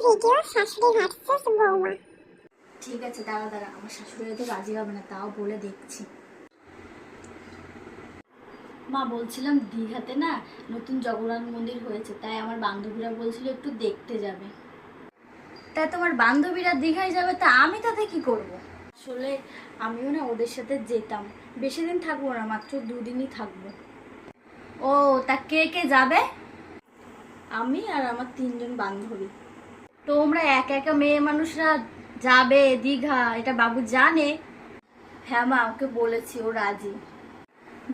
Video শাশুড়ি versus বৌমা। ঠিক আছে, দাঁড়া দাঁড়া, আমার শাশুড়ি তো রাজি হবে না, তাও বলে দেখছি। মা, বলছিলাম দীঘাতে না নতুন জগন্নাথ মন্দির হয়েছে, তাই আমার বান্ধবীরা বলছিল একটু দেখতে যাবে। তাই তোমার বান্ধবীরা দীঘায় যাবে, তা আমি তাতে কি করব? আসলে আমিও না ওদের সাথে যেতাম, বেশি দিন থাকবো না, মাত্র 2 দিনই থাকবো। ও, তা কে কে যাবে? আমি আর আমার 3জন বান্ধবী। তোমরা একা একা মেয়ে মানুষরা যাবে দীঘা, এটা বাবু জানে? হ্যাঁ মা, ওকে বলেছি, ও রাজি।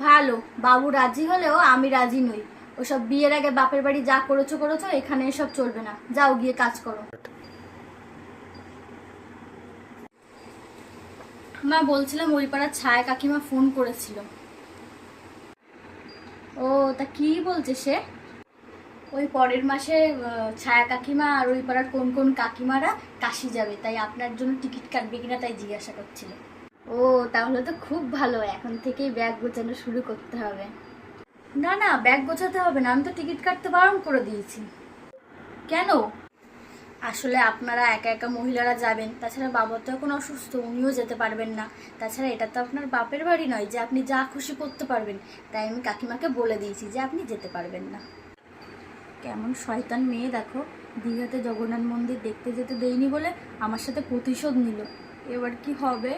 ভালো, বাবু রাজি হলেও আমি রাজি নই। ওসব বিয়ের আগে বাপের বাড়ি যা করেছো করেছো, এখানে এসব চলবে না, যাও গিয়ে কাজ করো। মা, বলছিলাম ওই পাড়ার ছায়া কাকিমা ফোন করেছিল। ও, তা কি বলছে সে? ওই পরের মাসে ছায়া কাকিমা আর ওই পাড়ার কোন কোন কাকিমারা কাশি যাবে, তাই আপনার জন্য টিকিট কাটবে কিনা তাই জিজ্ঞাসা করছিল। ও, তাহলে তো খুব ভালো, এখন থেকেই ব্যাগ গোছানো শুরু করতে হবে। না না, ব্যাগ গোছাতে হবে না, আমি তো টিকিট কাটতে বারণ করে দিয়েছি। কেন? আসলে আপনারা একা একা মহিলারা যাবেন, তাছাড়া বাবা তো এখন অসুস্থ, উনিও যেতে পারবেন না। তাছাড়া এটা তো আপনার বাপের বাড়ি নয় যে আপনি যা খুশি করতে পারবেন, তাই আমি কাকিমাকে বলে দিয়েছি যে আপনি যেতে পারবেন না। কেমন শয়তান মেয়ে দেখো, দীঘাতে জগন্নাথ মন্দির দেখতে যেতে দেয়নি বলে আমার সাথে প্রতিশোধ নিল। এবার কি হবে?